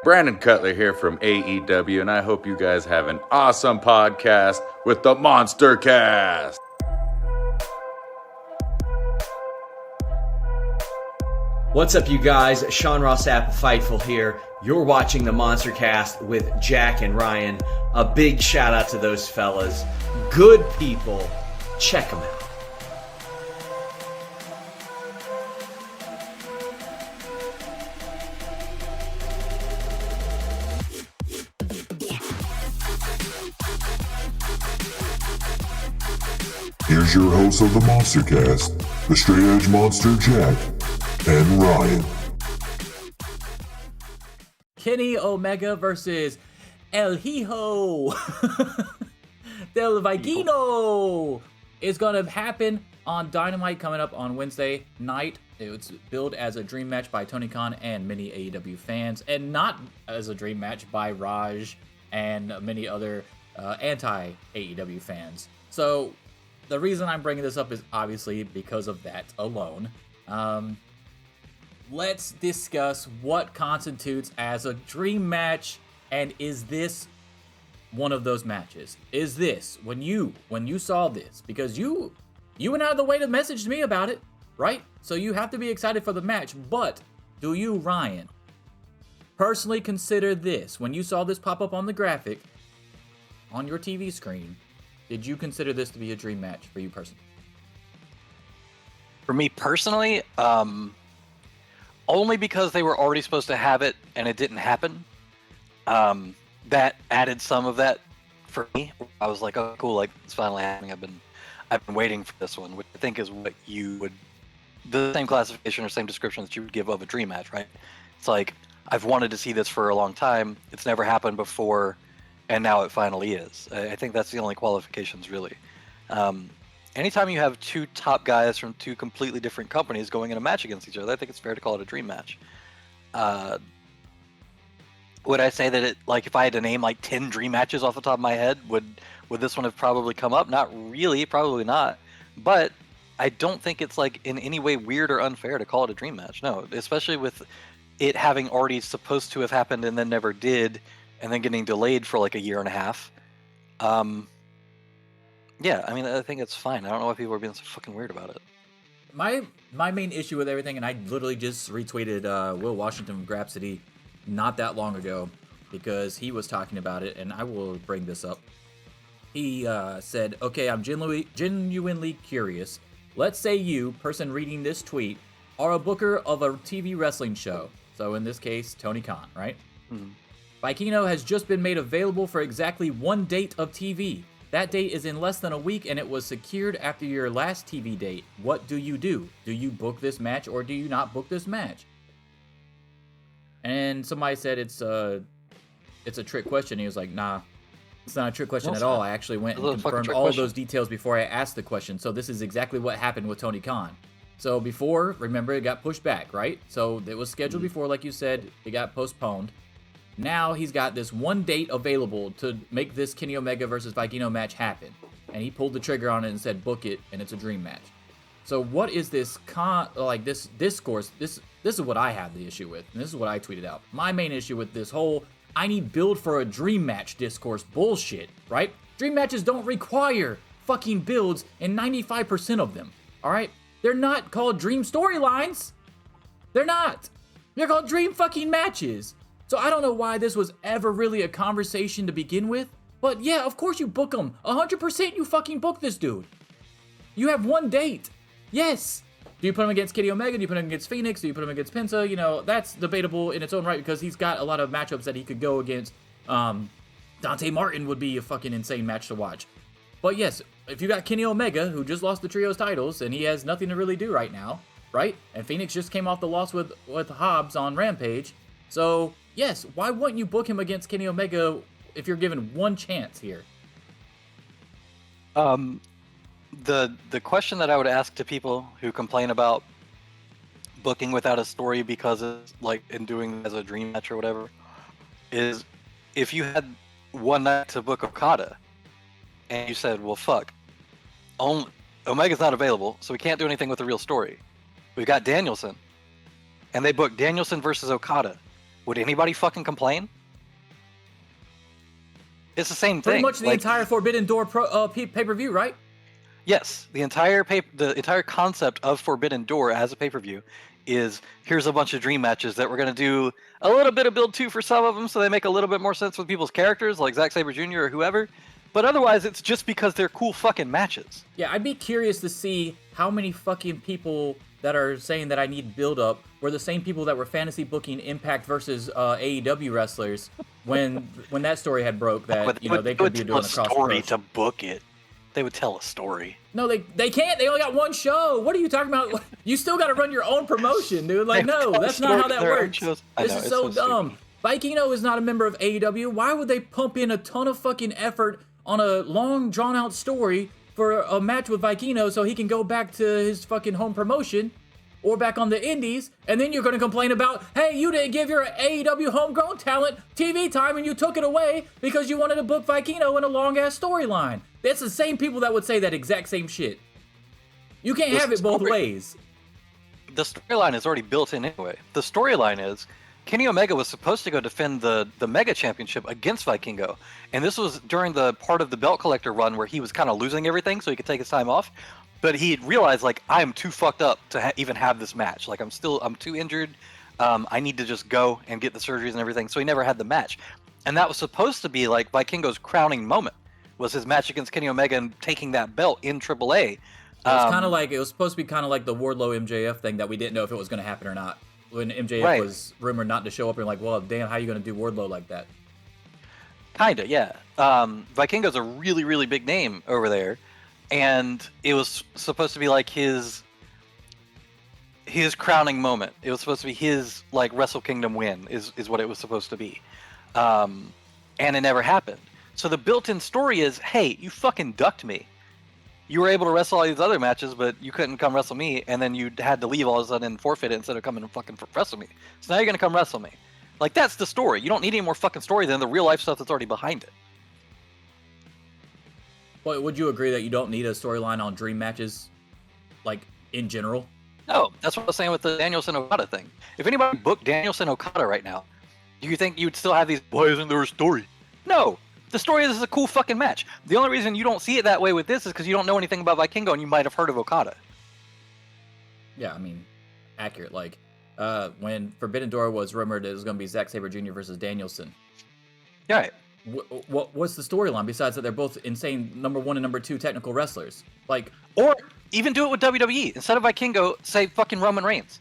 Brandon Cutler here from AEW, and I hope you guys have an awesome podcast with the MonsterCast. What's up, you guys? Sean Ross Sapp, Fightful here. You're watching the MonsterCast with Jack and Ryan. A big shout out to those fellas. Good people. Check them out. Here's your host of the MonsterCast, the Straight Edge Monster, Jack and Ryan. Kenny Omega versus El Hijo del Vikingo is going to happen on Dynamite coming up on Wednesday night. It's billed as a dream match by Tony Khan and many AEW fans, and not as a dream match by Raj and many other anti-AEW fans. So the reason I'm bringing this up is obviously because of that alone. Let's discuss what constitutes as a dream match, and is this one of those matches? Is this, when you saw this, because you went out of the way to message me about it, right? So you have to be excited for the match, but do you, Ryan, personally consider this, when you saw this pop up on the graphic, on your TV screen, did you consider this to be a dream match for you personally? For me personally, only because they were already supposed to have it and it didn't happen. That added some of that for me. I was like, oh, cool, like it's finally happening. I've been waiting for this one, which I think is what you would, the same classification or same description that you would give of a dream match, right? It's like, I've wanted to see this for a long time. It's never happened before. And now it finally is. I think that's the only qualifications, really. Anytime you have two top guys from two completely different companies going in a match against each other, I think it's fair to call it a dream match. Would I say that it, like, if I had to name like 10 dream matches off the top of my head, would this one have probably come up? Not really, probably not. But I don't think it's like in any way weird or unfair to call it a dream match. No, especially with it having already supposed to have happened and then never did, and then getting delayed for like a year and a half. Yeah, I mean, I think it's fine. I don't know why people are being so fucking weird about it. My main issue with everything, and I literally just retweeted Will Washington from Grapsity not that long ago because he was talking about it, and I will bring this up. He said, okay, I'm genuinely curious. Let's say you, person reading this tweet, are a booker of a TV wrestling show. So in this case, Tony Khan, right? Mm-hmm. Vikingo has just been made available for exactly one date of TV. That date is in less than a week, and it was secured after your last TV date. What do you do? Do you book this match, or do you not book this match? And somebody said it's a trick question. He was like, nah, it's not a trick question at all. I actually went and confirmed all of those details before I asked the question. So this is exactly what happened with Tony Khan. So before, remember, it got pushed back, right? So it was scheduled before, like you said, it got postponed. Now he's got this one date available to make this Kenny Omega versus Vikingo match happen. And he pulled the trigger on it and said, book it, and it's a dream match. So what is this this discourse? This is what I have the issue with, and this is what I tweeted out. My main issue with this whole I need build for a dream match discourse bullshit, right? Dream matches don't require fucking builds in 95% of them, all right? They're not called dream storylines. They're not. They're called dream fucking matches. So I don't know why this was ever really a conversation to begin with. But yeah, of course you book him. 100% you fucking book this dude. You have one date. Yes. Do you put him against Kenny Omega? Do you put him against Phoenix? Do you put him against Penta? You know, that's debatable in its own right because he's got a lot of matchups that he could go against. Dante Martin would be a fucking insane match to watch. But yes, if you got Kenny Omega, who just lost the trios titles, and he has nothing to really do right now, right? And Phoenix just came off the loss with Hobbs on Rampage. So yes, why wouldn't you book him against Kenny Omega if you're given one chance here? The question that I would ask to people who complain about booking without a story because it's like in doing as a dream match or whatever is if you had one night to book Okada and you said, well, fuck, Omega's not available, so we can't do anything with the real story. We've got Danielson, and they booked Danielson versus Okada. would anybody fucking complain? It's the same Pretty thing. much the entire Forbidden Door pay-per-view, right? Yes, the entire concept of Forbidden Door as a pay-per-view is here's a bunch of dream matches that we're going to do a little bit of build to for some of them so they make a little bit more sense with people's characters like Zack Sabre Jr. or whoever, but otherwise it's just because they're cool fucking matches. Yeah, I'd be curious to see how many fucking people that are saying that I need build up were the same people that were fantasy booking Impact versus AEW wrestlers when that story had broke that they could be doing a cross story to book it. They would tell a story. No, they can't. They only got one show. What are you talking about? You still got to run your own promotion, dude. Like, no, that's not how that works. This is so dumb. Vikingo is not a member of AEW. Why would they pump in a ton of fucking effort on a long, drawn-out story for a match with Vikingo so he can go back to his fucking home promotion or back on the indies, and then you're going to complain about, hey, you didn't give your AEW homegrown talent TV time and you took it away because you wanted to book Vikingo in a long-ass storyline. That's the same people that would say that exact same shit. You can't have it both ways. The storyline is already built in anyway. The storyline is Kenny Omega was supposed to go defend the Mega Championship against Vikingo, and this was during the part of the belt collector run where he was kind of losing everything so he could take his time off. But he realized, like, I'm too fucked up to even have this match. Like, I'm too injured. I need to just go and get the surgeries and everything. So he never had the match. And that was supposed to be, like, Vikingo's crowning moment, was his match against Kenny Omega and taking that belt in AAA. It was kind of like, it was supposed to be kind of like the Wardlow MJF thing that we didn't know if it was going to happen or not. When MJF was rumored not to show up, and like, well, damn, how are you going to do Wardlow like that? Kinda, yeah. Vikingo's a really, really big name over there. And it was supposed to be like his crowning moment. It was supposed to be his like Wrestle Kingdom win is what it was supposed to be. And it never happened. So the built-in story is, hey, you fucking ducked me. You were able to wrestle all these other matches, but you couldn't come wrestle me, and then you had to leave all of a sudden and forfeit it instead of coming and fucking wrestle me. So now you're gonna come wrestle me. Like, that's the story. You don't need any more fucking story than the real life stuff that's already behind it. Well, would you agree that you don't need a storyline on dream matches, like, in general? No, that's what I was saying with the Danielson Okada thing. If anybody booked Danielson Okada right now, do you think you'd still have these, why isn't there a story? No! The story is a cool fucking match. The only reason you don't see it that way with this is because you don't know anything about Vikingo and you might have heard of Okada. Yeah, I mean, accurate. Like, when Forbidden Door was rumored it was going to be Zack Sabre Jr. versus Danielson. Yeah, right. What's the storyline besides that they're both insane number 1 and number 2 technical wrestlers? Like, or even do it with WWE. Instead of Vikingo, say fucking Roman Reigns.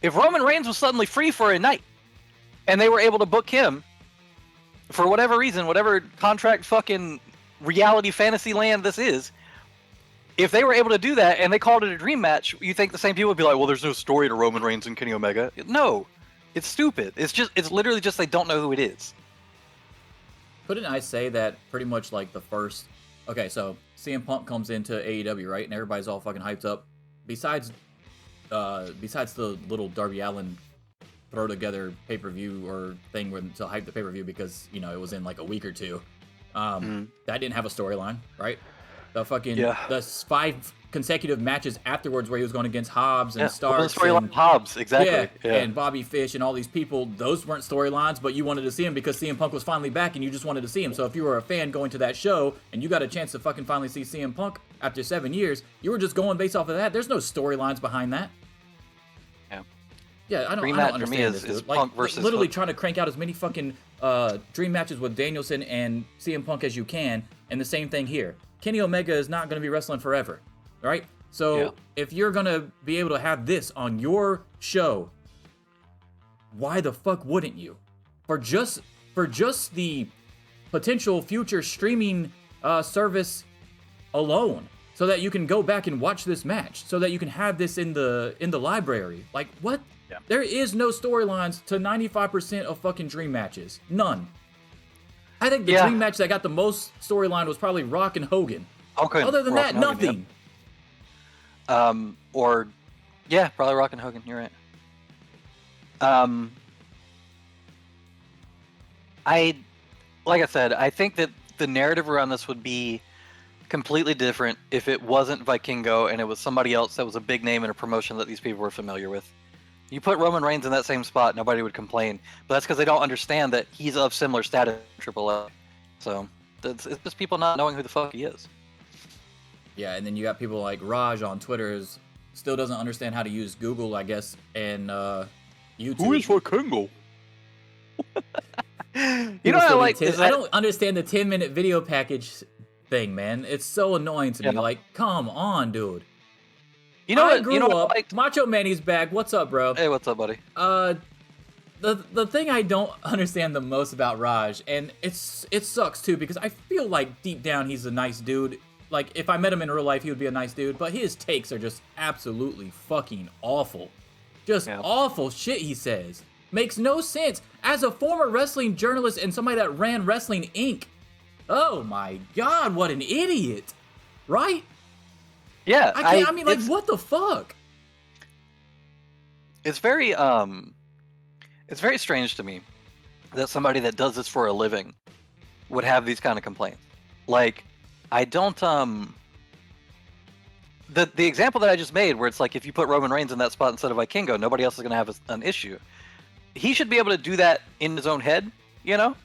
If Roman Reigns was suddenly free for a night and they were able to book him for whatever reason, whatever contract fucking reality fantasy land this is, if they were able to do that and they called it a dream match, you think the same people would be like, well, there's no story to Roman Reigns and Kenny Omega. No, it's stupid. It's literally just they don't know who it is. Couldn't I say that pretty much like the first... Okay, so CM Punk comes into AEW, right? And everybody's all fucking hyped up. Besides the little Darby Allin throw together pay-per-view or thing to hype the pay-per-view because, it was in like a week or two. That didn't have a storyline, right? The fucking the 5 consecutive matches afterwards where he was going against Hobbs and Starks. Storyline Hobbs, exactly. Yeah, and Bobby Fish and all these people, those weren't storylines, but you wanted to see him because CM Punk was finally back and you just wanted to see him. So if you were a fan going to that show and you got a chance to fucking finally see CM Punk after 7 years, you were just going based off of that. There's no storylines behind that. Yeah, I don't understand this, dude. Like, literally trying to crank out as many fucking dream matches with Danielson and CM Punk as you can, and the same thing here. Kenny Omega is not going to be wrestling forever, right? So if you're going to be able to have this on your show, why the fuck wouldn't you? For just the potential future streaming service alone, so that you can go back and watch this match, so that you can have this in the library. Like, what? Yeah. There is no storylines to 95% of fucking dream matches. None. I think the dream match that got the most storyline was probably Rock and Hogan. Okay. Other than that, nothing. Probably Rock and Hogan. You're right. Like I said, I think that the narrative around this would be completely different if it wasn't Vikingo and it was somebody else that was a big name in a promotion that these people were familiar with. You put Roman Reigns in that same spot, nobody would complain. But that's because they don't understand that he's of similar status to AAA. So it's just people not knowing who the fuck he is. Yeah, and then you got people like Raj on Twitter still doesn't understand how to use Google, I guess, and YouTube. Who is Vikingo? You know what I like? I don't understand the 10-minute video package thing, man. It's so annoying to me. Like, come on, dude. You know I what? grew up. Macho Manny's back. What's up, bro? Hey, what's up, buddy? The thing I don't understand the most about Raj, and it sucks too, because I feel like deep down he's a nice dude. Like, if I met him in real life, he would be a nice dude, but his takes are just absolutely fucking awful. Just awful shit he says. Makes no sense. As a former wrestling journalist and somebody that ran Wrestling Inc., oh my god, what an idiot. Right? Yeah. I mean, like, what the fuck? It's very strange to me that somebody that does this for a living would have these kind of complaints. Like, I don't the example that I just made, where it's like, if you put Roman Reigns in that spot instead of Vikingo, nobody else is going to have an issue. He should be able to do that in his own head, you know,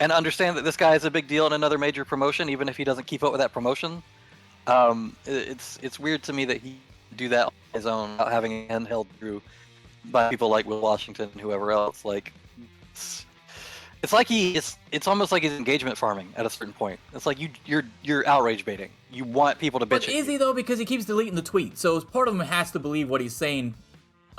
and understand that this guy is a big deal in another major promotion, even if he doesn't keep up with that promotion. It's weird to me that he do that on his own without having a hand held through by people like Will Washington and whoever else. Like, it's like it's almost like he's engagement farming at a certain point. It's like you're outrage baiting. You want people to bitch. But is he though? Because he keeps deleting the tweets, so part of him has to believe what he's saying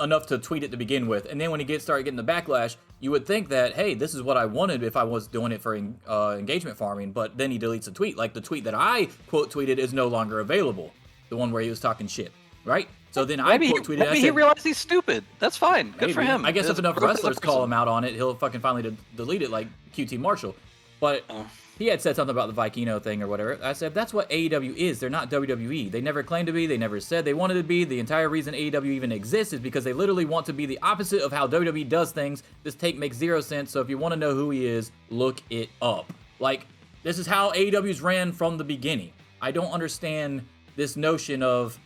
enough to tweet it to begin with, and then when he started getting the backlash, you would think that, hey, this is what I wanted if I was doing it for engagement farming. But then he deletes a tweet. Like, the tweet that I quote tweeted is no longer available. The one where he was talking shit, right? So then I quote tweeted. Maybe he realized he's stupid. That's fine. Good for him. I guess if enough wrestlers call him out on it, he'll fucking finally delete it, like QT Marshall. But he had said something about the Vikingo thing or whatever. I said, that's what AEW is. They're not WWE. They never claimed to be. They never said they wanted to be. The entire reason AEW even exists is because they literally want to be the opposite of how WWE does things. This take makes zero sense. So if you want to know who he is, look it up. Like, this is how AEW's ran from the beginning. I don't understand this notion of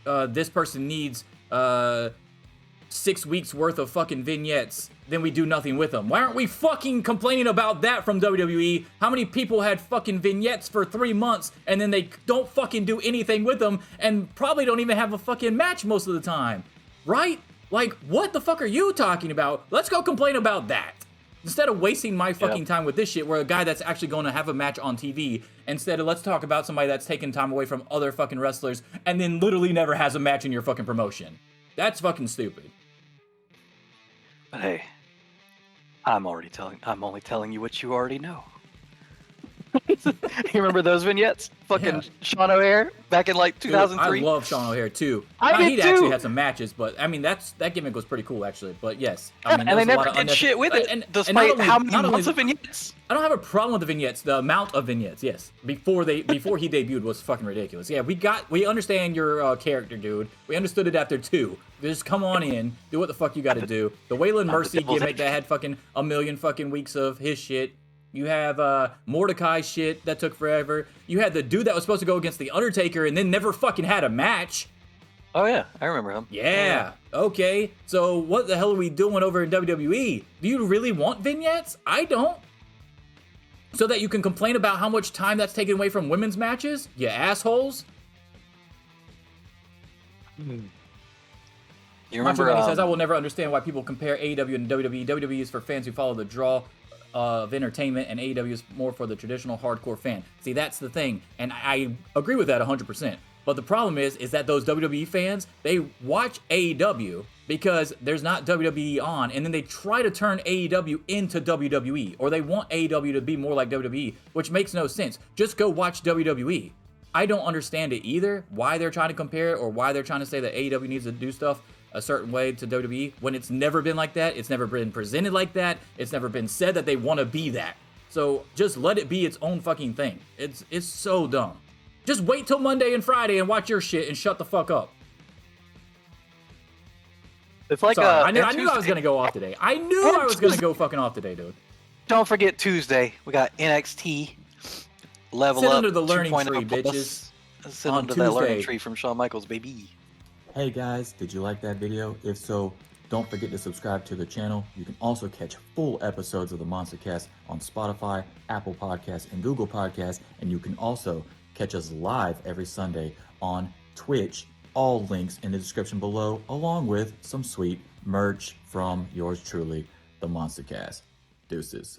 this person needs 6 weeks worth of fucking vignettes, then we do nothing with them. Why aren't we fucking complaining about that from WWE? How many people had fucking vignettes for 3 months and then they don't fucking do anything with them and probably don't even have a fucking match most of the time, right? Like, what the fuck are you talking about? Let's go complain about that. Instead of wasting my fucking time with this shit, where a guy that's actually going to have a match on TV, instead of let's talk about somebody that's taking time away from other fucking wrestlers and then literally never has a match in your fucking promotion. That's fucking stupid. But hey, I'm only telling you what you already know. You remember those vignettes? Fucking Sean O'Haire back in like 2003. Dude, I love Sean O'Haire too. He'd actually had some matches, but I mean that gimmick was pretty cool actually. But yes, I mean, and they never did shit with it, despite how many months of vignettes. I don't have a problem with the vignettes. The amount of vignettes, yes, before he debuted was fucking ridiculous. Yeah, we understand your character, dude. We understood it after 2. Just come on in, do what the fuck you got to do. The Waylon Mercy gimmick that had fucking a million fucking weeks of his shit. You have Mordecai shit that took forever. You had the dude that was supposed to go against The Undertaker and then never fucking had a match. Oh yeah, I remember him. Yeah, okay. So what the hell are we doing over in WWE? Do you really want vignettes? I don't. So that you can complain about how much time that's taken away from women's matches? You assholes. You remember? He says, I will never understand why people compare AEW and WWE. WWE is for fans who follow the draw of entertainment, and AEW is more for the traditional hardcore fan. See, that's the thing, and I agree with that 100%. But the problem is that those WWE fans, they watch AEW because there's not WWE on, and then they try to turn AEW into WWE, or they want AEW to be more like WWE, which makes no sense. Just go watch WWE. I don't understand it either, why they're trying to compare it, or why they're trying to say that AEW needs to do stuff a certain way to WWE when it's never been like that. It's never been presented like that. It's never been said that they want to be that. So just let it be its own fucking thing. It's so dumb. Just wait till Monday and Friday and watch your shit and shut the fuck up. It's like Sorry, I knew I was gonna go off today. I knew I was gonna go fucking off today, dude. Don't forget Tuesday. We got NXT Level Sit Up. under the learning 2.0 tree, plus. bitches. Sit on under that learning Tuesday. tree from Shawn Michaels, baby. Hey guys, did you like that video? If so, Don't forget to subscribe to the channel. You can also catch full episodes of the MonsterCast on Spotify, Apple Podcasts, and Google Podcasts. And you can also catch us live every Sunday on Twitch. All links in the description below, along with some sweet merch from yours truly, the MonsterCast. Deuces.